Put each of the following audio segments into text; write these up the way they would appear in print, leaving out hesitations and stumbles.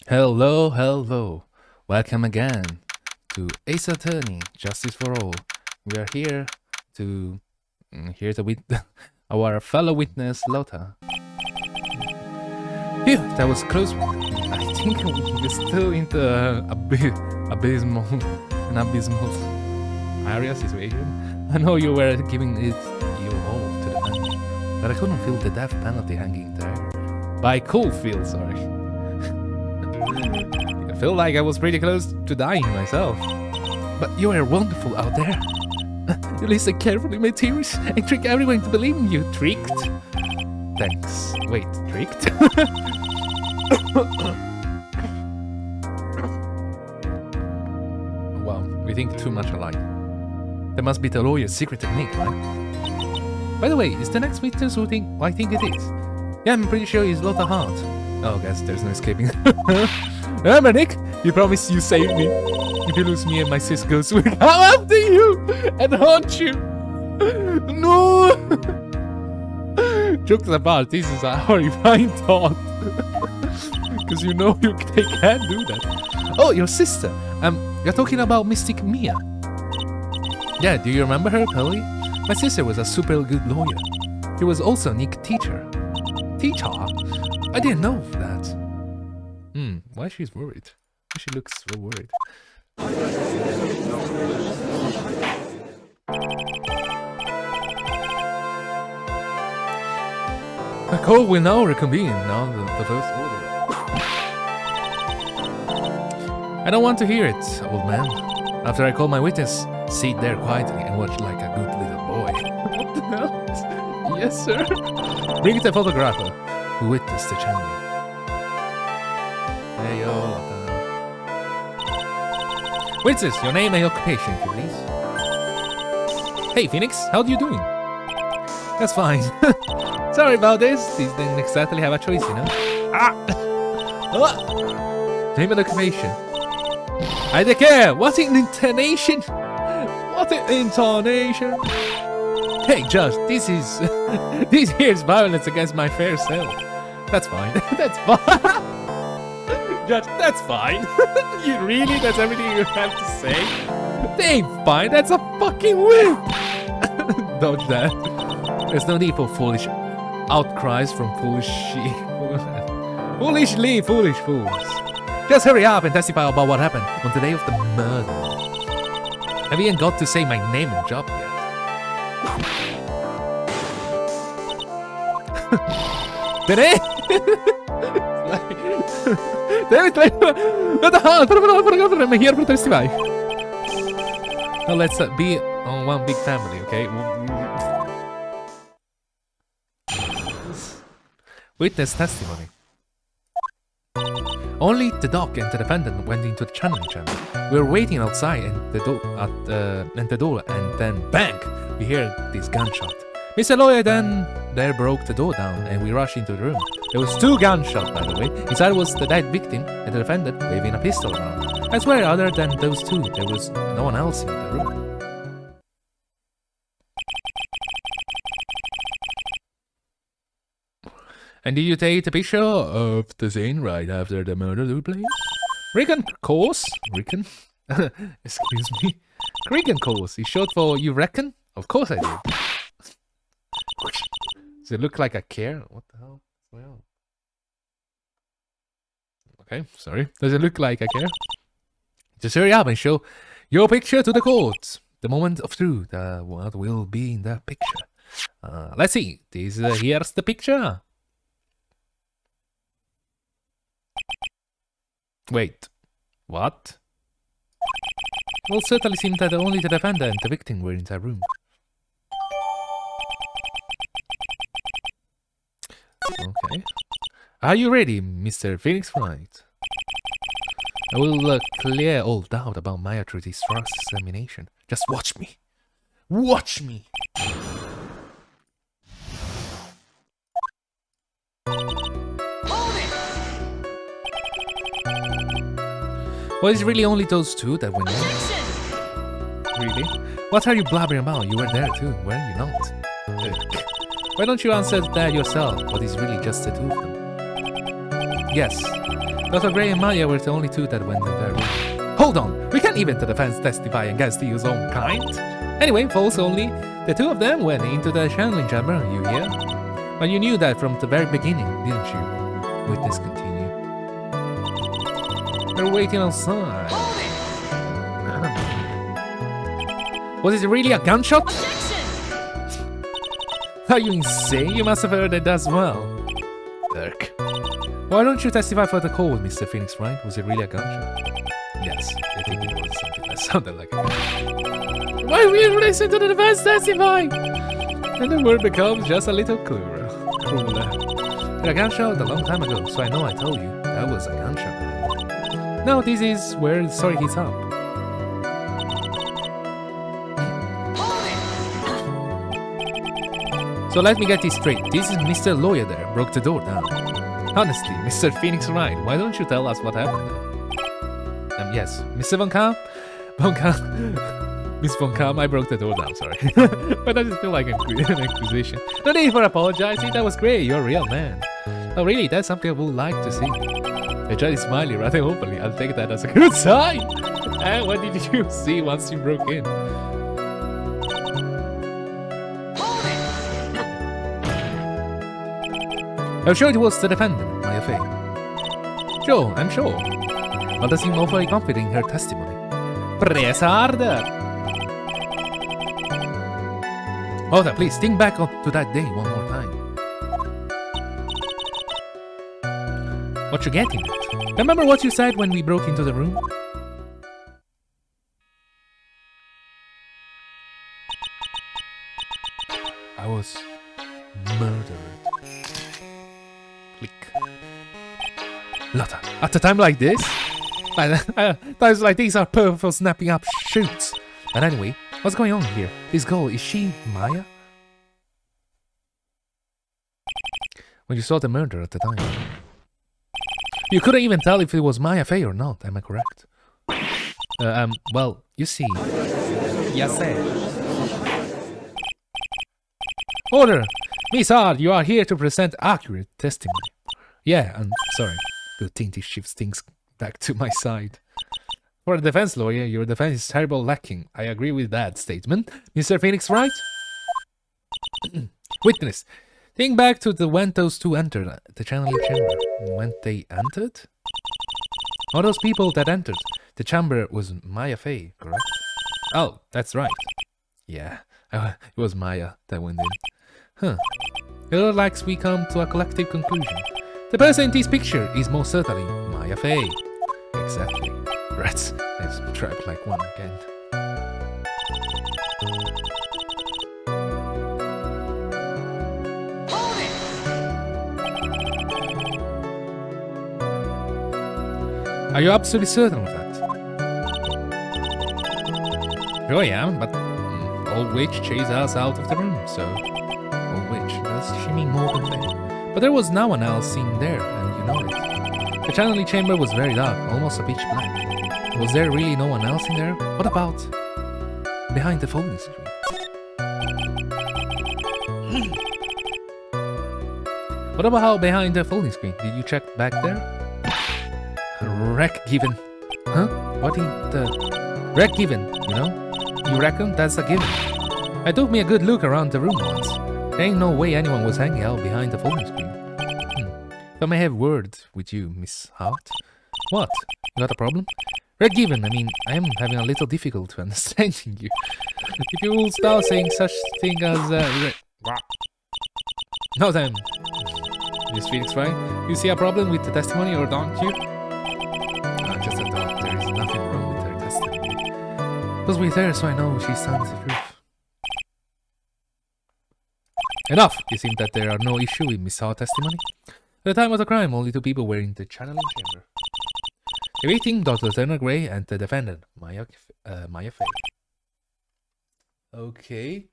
Hello, hello. Welcome again to Ace Attorney, Justice for All. We are here to hear our fellow witness, Lotta. Phew, that was close. I think we're still in the abysmal area situation. I know you were giving it your all to the family, but I couldn't feel the death penalty hanging there. By cold feel, sorry. I feel like I was pretty close to dying myself. But you are wonderful out there. You listen carefully to my tears and trick everyone to believe in you. Tricked? Thanks. Wait, tricked? Wow, we think too much alike. That must be the lawyer's secret technique, right? By the way, is the next witness who I think it is? Yeah, I'm pretty sure he's Lotta Hart. Oh, guess there's no escaping. Nick, you promised you save me. If you lose me and my sis goes, we'll come after you and haunt you. No! Jokes apart, this is a horrifying thought. Because you know they can't do that. Oh, your sister. You're talking about Mystic Mia. Yeah, do you remember her, Polly? My sister was a super good lawyer. She was also a Nick teacher. Teacher? I didn't know that. Why she's worried? She looks so worried. The court will now reconvene now the first order. I don't want to hear it, old man. After I call my witness, sit there quietly and watch like a good little boy. What the hell? Yes, sir. Bring the photographer who witnessed the channeling. Hey, yo, witness, your name and occupation, if you please. Hey, Phoenix, how are you doing? That's fine. Sorry about this. These didn't exactly have a choice, you know. Name and occupation. I declare. What an intonation! What an intonation! Hey, Judge, this here's violence against my fair self. That's fine. That's fine. Judge, that's fine. You really? That's everything you have to say? They ain't fine. That's a fucking whip. Dodge that. There's no need for foolish outcries from foolish fools. Just hurry up and testify about what happened on the day of the murder. Have you even got to say my name and job yet? Today? I'm here to testify. Now let's be on one big family, okay? Witness testimony. Only the doc and the defendant went into the channeling chamber. We were waiting outside and the door, and then bang! We hear this gunshot. Mr. Lawyer then broke the door down and we rushed into the room. There was 2 gunshots, by the way. Inside was the dead victim and the defendant waving a pistol around. I swear, other than those 2, there was no one else in the room. And did you take the picture of the scene right after the murder took place? Reckon course? Reckon? Excuse me? Reckon course. Is short for you reckon? Of course I did. Does it look like I care? What the hell? Well. Okay, sorry. Does it look like I care? Just hurry up and show your picture to the court. The moment of truth. What will be in that picture? Let's see. Here's the picture. Wait. What? Well, it certainly seemed that only the defendant and the victim were in that room. Okay. Are you ready, Mr. Phoenix Wright? I will clear all doubt about Maya through this cross-examination. Just watch me. Watch me! Well, it's really only those 2 that went in. Really? What are you blabbering about? You were there too, were you not? Why don't you answer that yourself? What is really just the 2 of them? Yes. Dr. Gray and Maya were the only two that went in their room. Hold on! We can't even the defense testify against his own kind. Anyway, false only. The two of them went into the channeling chamber, you hear? But you knew that from the very beginning, didn't you? Witness continue. They're waiting outside. Was it really a gunshot? Are you insane? You must have heard it as well. Dirk. Why don't you testify for the code, Mr. Phoenix Wright? Was it really a gunshot? Yes, I think it was something that sounded like a gunshot. Why will you listen to the defense testify? And the word becomes just a little crueler. Had a gunshot a long time ago, so I know I told you that was a gunshot. Now this is where the story heats up. So let me get this straight. This is Mr. Lawyer there, broke the door down. Honestly, Mr. Phoenix Wright, why don't you tell us what happened? Yes, Mr. Von Kamm? Miss Von Kamm, I broke the door down, sorry. But I just feel like an accusation. No need for apologizing, that was great, you're a real man. Oh really, that's something I would like to see. The judge is smiling rather openly, I'll take that as a good sign. And what did you see once you broke in? I'm sure it was the defendant, Maya Fey. Sure, I'm sure. Mother seemed awfully confident in her testimony. Press harder! Mother, please think back up to that day one more time. What you getting at? Remember what you said when we broke into the room? I was murdered. Click. Lotta, at a time like this? Times like these are perfect for snapping up shoots. But anyway, what's going on here? This girl, is she Maya? When you saw the murder at the time. You couldn't even tell if it was Maya Fey or not, am I correct? Well, you see. Yes, sir. Order! Miss Hart, you are here to present accurate testimony. Yeah, I'm sorry. Good thing this shifts things back to my side. For a defense lawyer, your defense is terrible lacking. I agree with that statement. Mr. Phoenix Wright? Witness, think back to when those two entered the channeling chamber. When they entered? All those people that entered the chamber was Maya Fey, correct? Oh, that's right. Yeah, it was Maya that went in. Huh. It looks like we come to a collective conclusion. The person in this picture is most certainly Maya Fey. Exactly. Rats. Let's trap like one again. Are you absolutely certain of that? Sure I am, but old witch chased us out of the room, so... Old witch, does she mean more than that? But there was no one else in there, and you know it. The channeling chamber was very dark, almost a pitch black. Was there really no one else in there? What about behind the folding screen? What about how behind the folding screen? Did you check back there? Wreck given. Huh? What in the... Wreck given, you know? You reckon that's a given? I took me a good look around the room once. There ain't no way anyone was hanging out behind the folding screen. If I may have word with you, Miss Hart. What? You got a problem? Wreck given, I mean, I am having a little difficulty understanding you. If you will start saying such thing as No then, Miss Phoenix Wright, you see a problem with the testimony or don't you? Just a thought, there is nothing wrong with her testimony. It was with her, so I know she's telling the truth. Enough! It seems that there are no issue with Miss Hart's testimony. At the time of the crime, only two people were in the channeling chamber. The victim, Dr. Turner Gray, and the defendant, Maya Fey. Okay.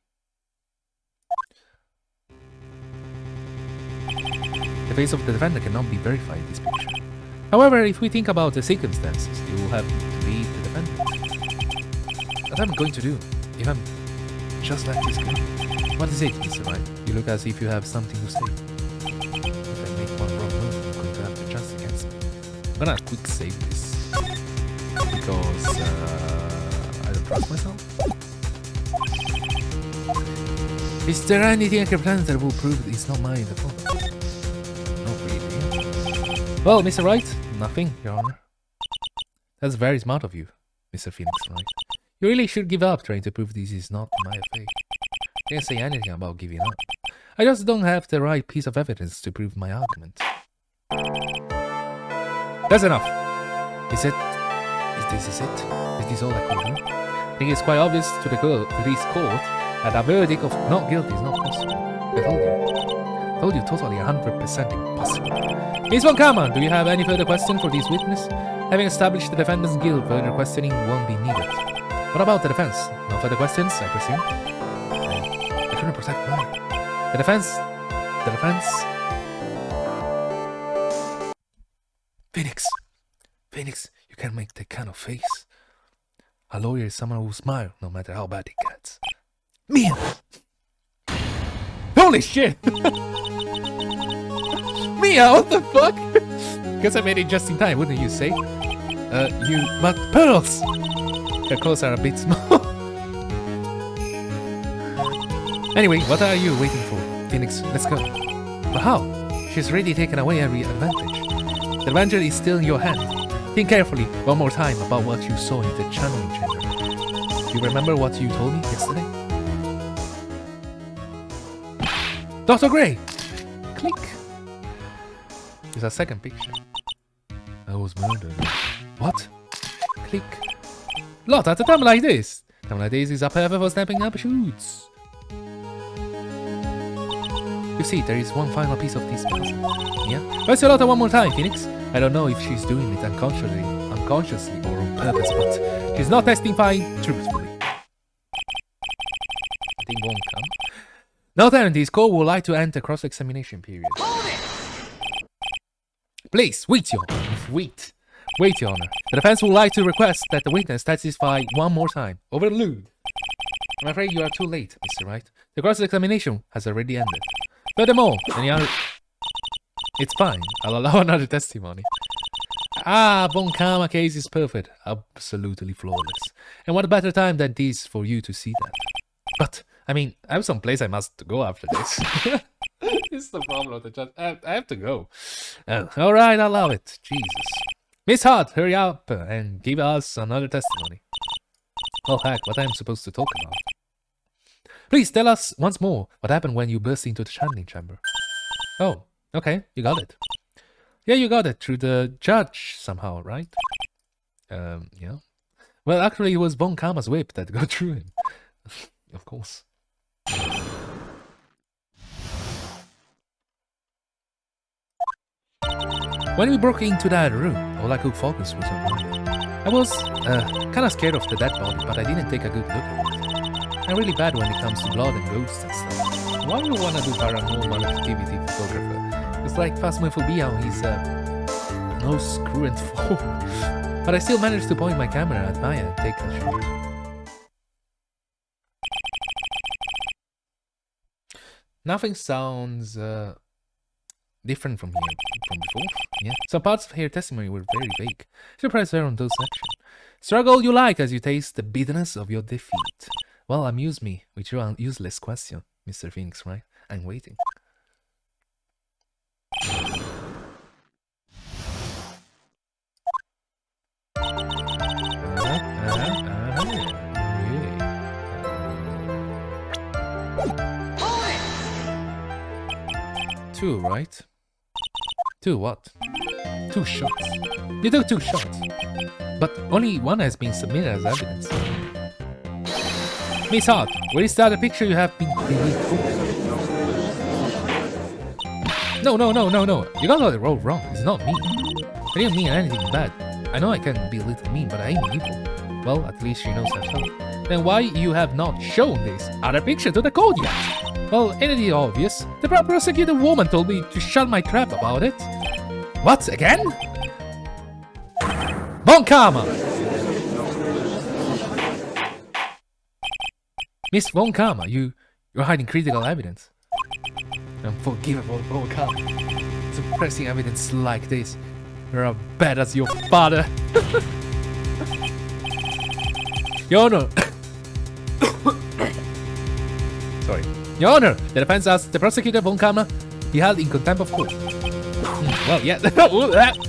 The face of the defendant cannot be verified in this picture. However, if we think about the circumstances, it will have to be the defendant. What am I going to do if I'm just like this girl? What is it, Mr. Wright? You look as if you have something to say. If I make one wrong move, I'm going to have to just against gonna quick save this because I don't trust myself. Is there anything I can plan that will prove it's not mine in the photo? Not really. Well, Mr. Wright, nothing, Your Honor. That's very smart of you, Mr. Phoenix Wright. You really should give up trying to prove this is not my affair. I can't say anything about giving up. I just don't have the right piece of evidence to prove my argument. That's enough. Is it? Is this it? Is this all I can do? I think it's quite obvious to this court that a verdict of not guilty is not possible. I told you totally 100% impossible. Ms. Von Karma, do you have any further question for this witness? Having established the defendant's guilt, further questioning won't be needed. What about the defense? No further questions, I presume? I couldn't protect mine. The defense... Phoenix, you can't make that kind of face. A lawyer is someone who will smile no matter how bad it gets. Mia! Holy shit! Mia, what the fuck? Guess I made it just in time, wouldn't you say? But pearls! Her clothes are a bit small. Anyway, what are you waiting for? Phoenix, let's go. But how? She's already taken away every advantage. The advantage is still in your hand. Think carefully one more time about what you saw in the channeling chamber. You remember what you told me yesterday? Dr. Gray! Click! There's a second picture. I was murdered. What? Click. Lot at a time like this. Time like this is a perfect for snapping up shoots. You see, there is one final piece of this puzzle. Yeah? Press your letter one more time, Phoenix. I don't know if she's doing it unconsciously or on purpose, but she's not testifying truthfully. I think won't come. Now then, this court would like to end the cross-examination period. Please, wait, Your Honor. Wait, Your Honor. The defense would like to request that the witness testify one more time. Overruled. I'm afraid you are too late, Mr. Wright. The cross-examination has already ended. Furthermore, it's fine. I'll allow another testimony. Von Karma case is perfect. Absolutely flawless. And what better time than this for you to see that? But, I mean, I have some place I must go after this. This is the problem with the judge. I have to go. Alright, I'll allow it. Jesus. Miss Hart, hurry up and give us another testimony. Oh heck, what I'm supposed to talk about. Please tell us once more what happened when you burst into the channeling chamber. Oh, okay, you got it. Yeah, you got it through the judge somehow, right? Yeah. Well, actually, it was Von Karma's whip that got through him. Of course. When we broke into that room, all I could focus was on mine. I was kind of scared of the dead body, but I didn't take a good look at it. I'm really bad when it comes to blood and ghosts and stuff. Why do you want to do paranormal activity photographer? It's like phasmophobia on his nose, screw and fall. But I still managed to point my camera at Maya and take a shot. Nothing sounds different from before. Yeah. Some parts of her testimony were very vague. Surprised her on those sections. Struggle you like as you taste the bitterness of your defeat. Well, amuse me with your useless question, Mr. Phoenix Wright. I'm waiting. Two, right? Two what? 2 shots. You took 2 shots. But only one has been submitted as evidence. Miss Hart, where is the other picture you have been No. You got it all wrong. It's not me. I didn't mean anything bad. I know I can be a little mean, but I ain't evil. Well, at least she knows herself. Then why you have not shown this other picture to the court yet? Well, ain't it obvious? The prosecutor woman told me to shut my trap about it. What, again? Von Karma! Miss Von Karma, you're hiding critical evidence. Unforgivable, Von Karma. Suppressing evidence like this. You're as bad as your father. Your Honor. Sorry. Your Honor, the defense asks the prosecutor von Kammer be held in contempt of court. Well, yeah.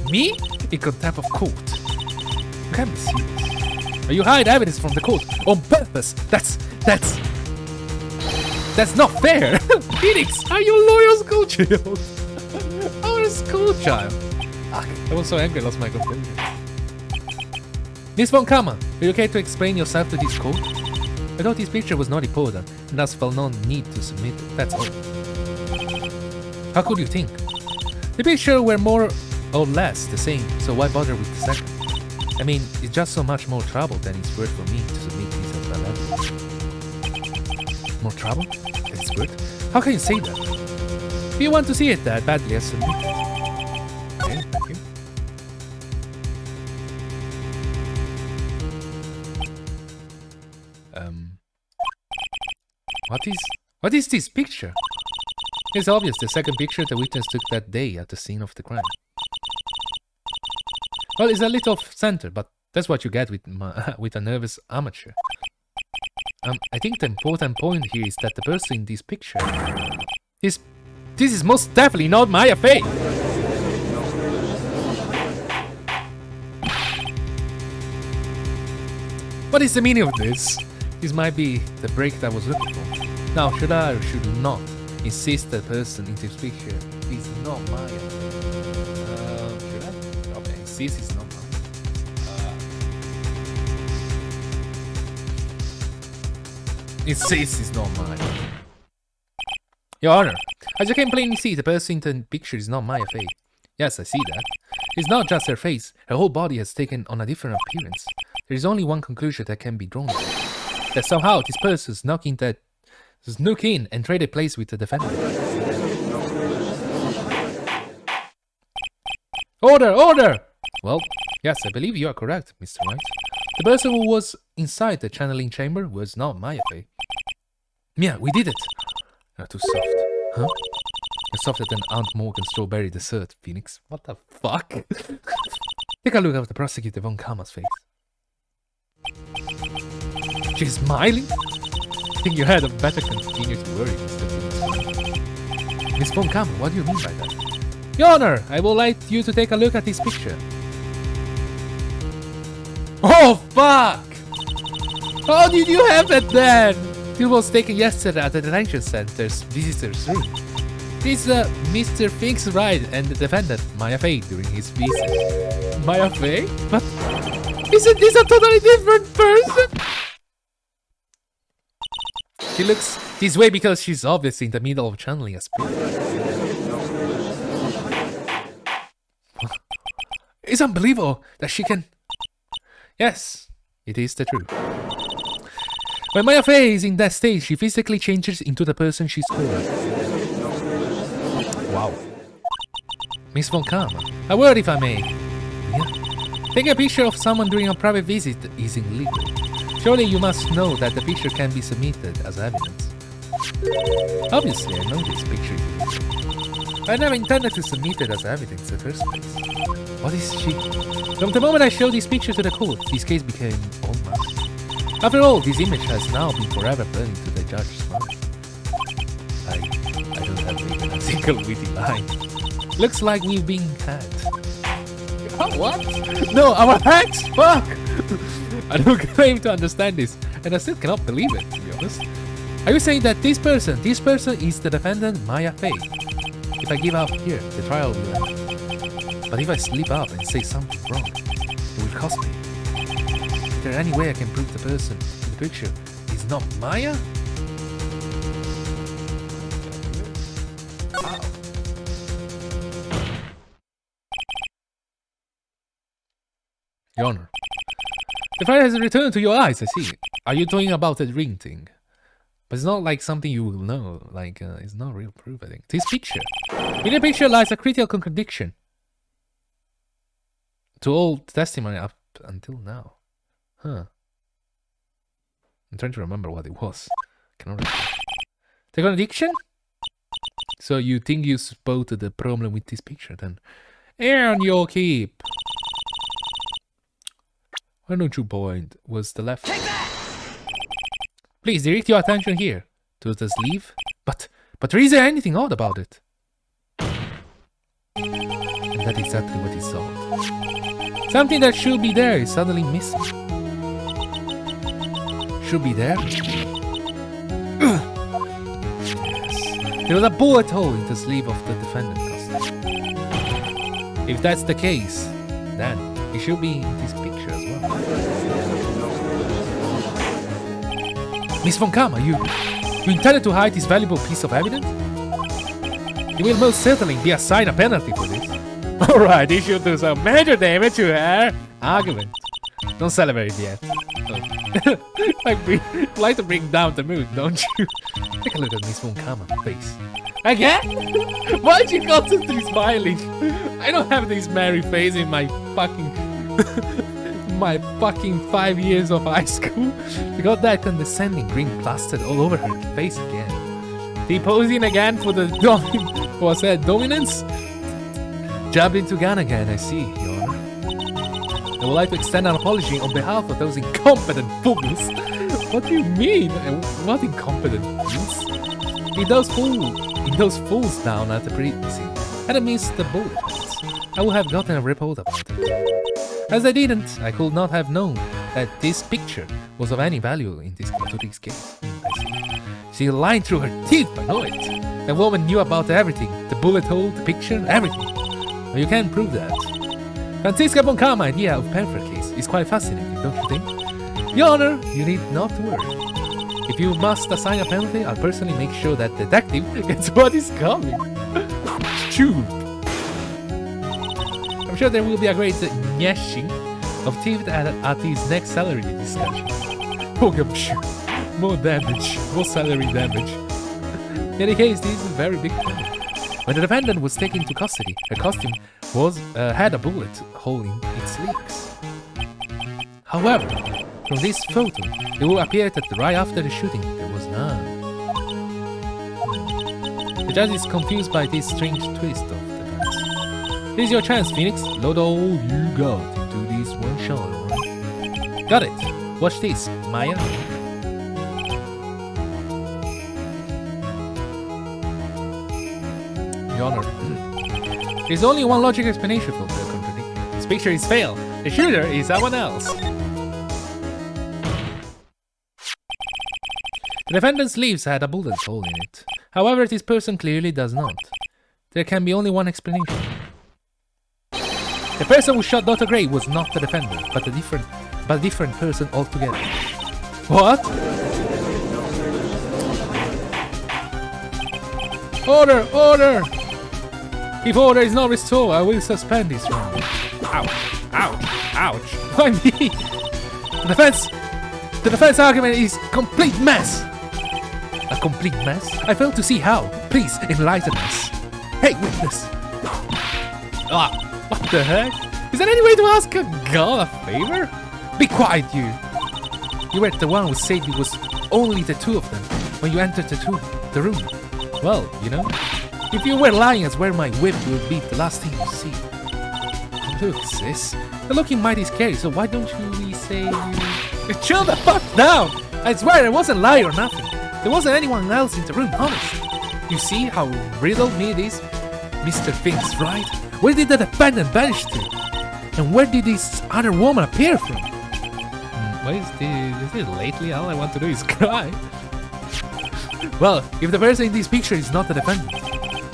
Me? In contempt of court. You can't be serious. You hide evidence from the court on purpose. That's not fair. Phoenix, are you a loyal school child? I'm a school child. I was so angry I lost my composure. Miss von Kammer, are you okay to explain yourself to this court? I thought this picture was not important, and thus felt no need to submit it. That's all. How could you think? The pictures were more or less the same, so why bother with the second? I mean, it's just so much more trouble than it's worth for me to submit this as well evidence. More trouble? Than it's worth? How can you say that? If you want to see it that badly, I submit it. Okay, thank you. What is this picture? It's obvious the second picture the witness took that day at the scene of the crime. Well, it's a little off-center, but that's what you get with a nervous amateur. I think the important point here is that the person in this picture this is most definitely not Maya Fey. What is the meaning of this? This might be the break that I was looking for. Now, should I or should not insist the person in this picture is not Maya? Should I? Okay, insist is not Maya. Insist is not Maya. Your Honor, as you can plainly see, the person in the picture is not Maya Fey. Yes, I see that. It's not just her face. Her whole body has taken on a different appearance. There is only one conclusion that can be drawn. That somehow this person snuck in and traded place with the defendant. Order! Order! Well, yes, I believe you are correct, Mr. Wright. The person who was inside the channeling chamber was not Maya Fey. Mia, we did it! You're too soft. Huh? You're softer than Aunt Morgan's strawberry dessert, Phoenix. What the fuck? Take a look at the prosecutor von Kammer's face. She's smiling? I think you had a better continue to worry, Mr. Phoenix. Miss von Kammer, what do you mean by that? Your Honor, I would like you to take a look at this picture. Oh, fuck! How did you have it then? It was taken yesterday at the detention center's visitor's room. This is Mr. Phoenix Wright and the defendant, Maya Fey, during his visit. Maya Fey? But isn't this a totally different person? She looks this way because she's obviously in the middle of channeling a spirit. It's unbelievable that she can... Yes, it is the truth. When Maya Fey is in that state, she physically changes into the person she's called. Wow. Miss von Kammer, a word if I may. Yeah. Taking a picture of someone during a private visit is illegal. Surely you must know that the picture can be submitted as evidence. Obviously, I know this picture is illegal. I never intended to submit it as evidence in the first place. What is she? From the moment I showed this picture to the court, this case became all mine. After all, this image has now been forever burned into the judge's mind. I don't have even a single witty line. Looks like we've been hacked. What? No, our hacks? Fuck! I don't claim to understand this, and I still cannot believe it, to be honest. Are you saying that this person is the defendant, Maya Fey? If I give up here, the trial will end. But if I slip up and say something wrong, it will cost me. Is there any way I can prove the person in the picture is not Maya? Wow. Your Honor, the fire has returned to your eyes, I see. Are you talking about the ring thing? But it's not like something you will know, like, it's not real proof, I think. This picture. In the picture lies a critical contradiction to all testimony up until now. Huh. I'm trying to remember what it was. Cannot remember. The contradiction? So you think you spotted the problem with this picture then? And your keep. Why don't you point? Was the left? Please direct your attention here to the sleeve. But is there anything odd about it? And that's exactly what he saw. Something that should be there is suddenly missing. Should be there? Yes. There was a bullet hole in the sleeve of the defendant costume. If that's the case, then it should be in this picture as well. Miss Von Kama, you intended to hide this valuable piece of evidence? You will most certainly be assigned a penalty for this. Alright, you should do some major damage to her argument. Don't celebrate yet. Like to bring down the mood, don't you? Take a look at Miss Von Kama's face. Again? Why'd you constantly smiling? I don't have this merry face in my fucking 5 years of high school. You got that condescending grin plastered all over her face again. Deposing again for the dominance? Jabbed into gun again, I see, Your Honor. I would like to extend an apology on behalf of those incompetent fools. What do you mean? What incompetent fools? In those fools down at the precinct, had I missed the bullet holes, I would have gotten a report about it. As I didn't, I could not have known that this picture was of any value in this case. I see. She lied through her teeth, I know it. The woman knew about everything. The bullet hole, the picture, everything. But you can't prove that. Franziska Von Kama's idea of perfect case is quite fascinating, don't you think? Your Honor, you need not to worry. If you must assign a penalty, I'll personally make sure that detective gets what is coming. Shoot! I'm sure there will be a great gnashing of teeth at his next salary discussion. Oh, I'm sure. More damage, more salary damage. In any case, this is a very big problem. When the defendant was taken into custody, her costume had a bullet hole in its sleeves. However, from this photo, it will appear that right after the shooting, there was none. The judge is confused by this strange twist of events. Here's your chance, Phoenix. Load all you got into this one shot, alright? Got it. Watch this, Maya. Your Honor, there's only one logical explanation for the contradiction. This picture is failed. The shooter is someone else. The defendant's sleeves had a bullet hole in it. However, this person clearly does not. There can be only one explanation. The person who shot Dr. Gray was not the defendant, but a different person altogether. What? Order! Order! If order is not restored, I will suspend this round. Ouch! Ouch! Ouch! Why me? The defense argument is complete mess. A complete mess? I fail to see how. Please enlighten us. Hey, witness! Ah, what the heck? Is there any way to ask a god a favor? Be quiet, you! You were the one who said it was only the two of them when you entered the room. Well, you know, if you were lying as where my whip will be the last thing you see. Look, sis, you're looking mighty scary, so why don't you say you... Chill the fuck down! I swear I wasn't lying or nothing. There wasn't anyone else in the room, honest. You see how riddled me it is, Mr. Phoenix Wright? Where did the defendant vanish to? And where did this other woman appear from? What is this? Is it lately? All I want to do is cry. Well, if the person in this picture is not the defendant,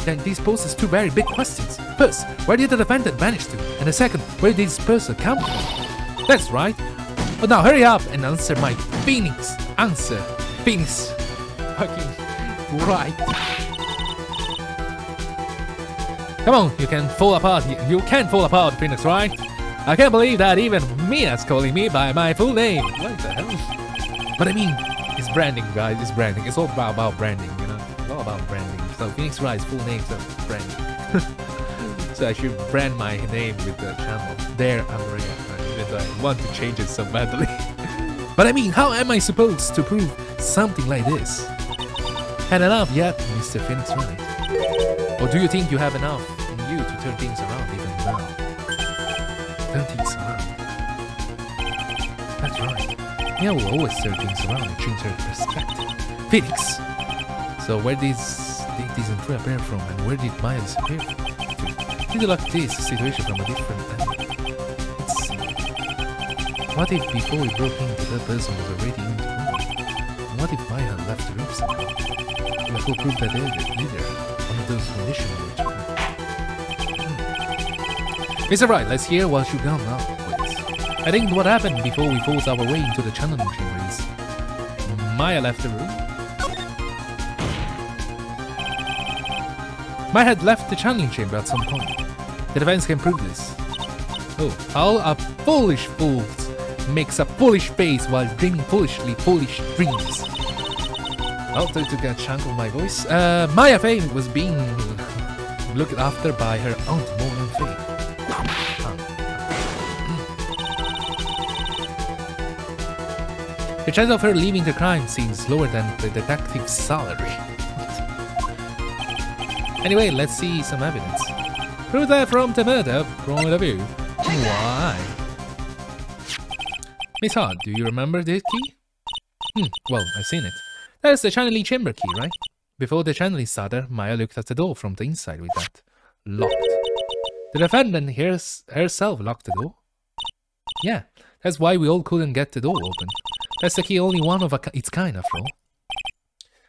then this poses two very big questions. First, where did the defendant vanish to? And the second, where did this person come from? That's right. But now hurry up and answer my Phoenix answer. Phoenix fucking Wright. Come on, you can fall apart. You can't fall apart, Phoenix Wright. I can't believe that even Mina's calling me by my full name. What the hell? But I mean, it's branding, guys. It's branding. It's all about branding, you know. It's all about branding. So Phoenix Wright's full name is branding. So I should brand my name with the channel. There, I'm already. Even though I want to change it so badly. But I mean, how am I supposed to prove something like this? Had enough yet, Mr. Phoenix Wright? Or do you think you have enough in you to turn things around even around. Turn things around. That's right. Mia will always turn things around and change her perspective. Phoenix! So where did this entry appear from, and where did Maya disappear from? Did you look at this situation from a different angle? Let's see. What if before we broke in, that person was already in the room? And what if Maya had left the room somehow? That will prove that either one of those conditions were true. Mr. Wright, let's hear what you got now, please. I think what happened before we forced our way into the channeling chamber is Maya left the room. Maya had left the channeling chamber at some point. The defense can prove this. Oh, how a foolish fool makes a foolish face while dreaming foolishly foolish dreams. I'll try to get a chunk of my voice. Maya Faye was being looked after by her aunt Morgan Faye. The chance of her leaving the crime seems lower than the detective's salary. Anyway, let's see some evidence. Prove that from the murder point of view. Why? Miss Hart, do you remember this key? Well, I've seen it. That's the channeling chamber key, right? Before the channeling started, Maya looked at the door from the inside with that. Locked. The defendant herself locked the door? Yeah, that's why we all couldn't get the door open. That's the key, only one of its kind, after all.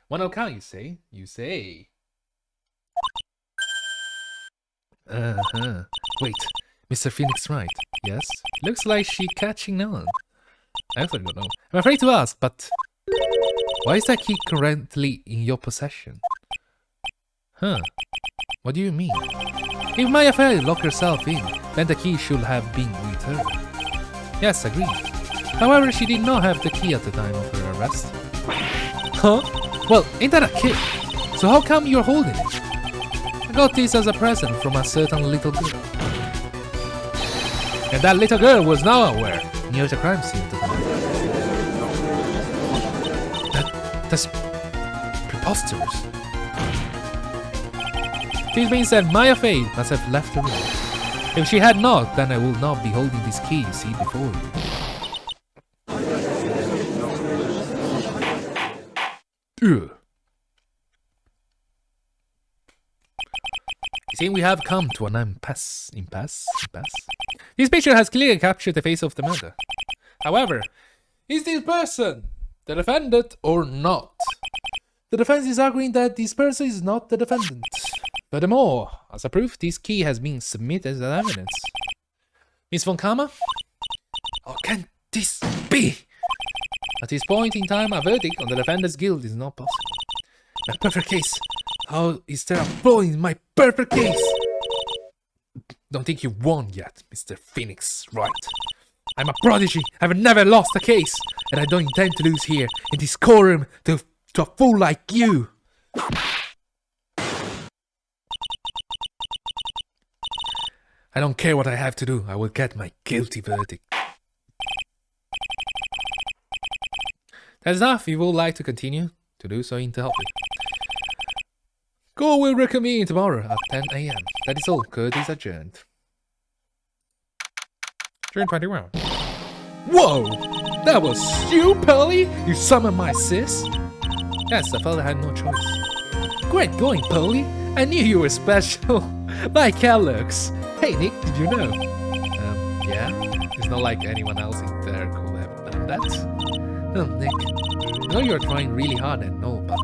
One of a kind, you say? You say. Wait, Mr. Phoenix Wright. Yes? Looks like she's catching on. I also don't know. I'm afraid to ask, but why is that key currently in your possession? Huh? What do you mean? If Maya Faye locked herself in, then the key should have been with her. Yes, agreed. However, she did not have the key at the time of her arrest. Huh? Well, ain't that a key? So how come you're holding it? I got this as a present from a certain little girl. And that little girl was now aware, near the crime scene at the time. That's preposterous. This means that Maya Faye must have left the room. If she had not, then I will not be holding this key you see before you. Ugh. I think we have come to an impasse. This picture has clearly captured the face of the murder. However, is this person the defendant or not? The defense is arguing that this person is not the defendant. Furthermore, as a proof, this key has been submitted as evidence. Miss Von Karma? How can this be? At this point in time, a verdict on the defendant's guilt is not possible. My perfect case. How is there a flaw in my perfect case? Don't think you won yet, Mr. Phoenix Wright. I'm a prodigy. I've never lost a case, and I don't intend to lose here in this courtroom to a fool like you. I don't care what I have to do. I will get my guilty verdict. That's enough. If you would like to continue to do so in the hobby. Court will reconvene tomorrow at 10 AM. That is all. Court is adjourned. June 21. Whoa! That was you, Pearly? You summoned my sis? Yes, I felt I had no choice. Great going, Pearly. I knew you were special. Like Alex. Hey, Nick, did you know? Yeah. It's not like anyone else in there could have done that. Oh, Nick. I know you're trying really hard and all, but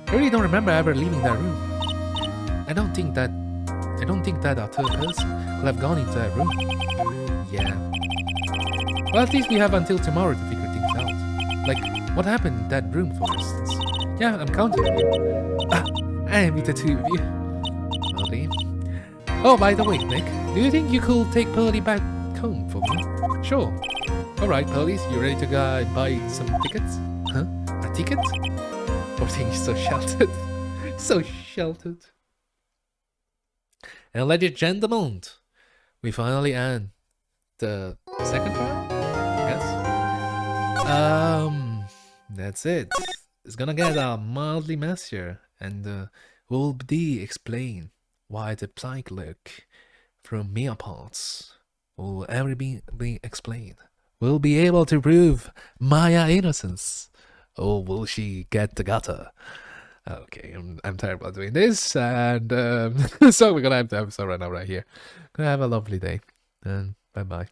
I really don't remember ever leaving that room. I don't think that a third person could have gone into that room. Yeah. Well, at least we have until tomorrow to figure things out. Like, what happened in that room, for instance? Yeah, I'm counting on you. I am with the two of you. Pearly. Oh, by the way, Nick, do you think you could take Pearly back home for me? Sure. Alright, Pearly, you ready to go buy some tickets? Huh? A ticket? Poor thing is so sheltered. So sheltered. And ladies and gentlemen, we finally end the second round, I guess. That's it. It's gonna get mildly messier, and we'll explain why the psych look from mere parts, will everything be explained? Will be able to prove Maya innocence, or will she get the gutter? Okay, I'm terrible at doing this, and so we're gonna have the episode right now, right here. Gonna have a lovely day, and bye bye.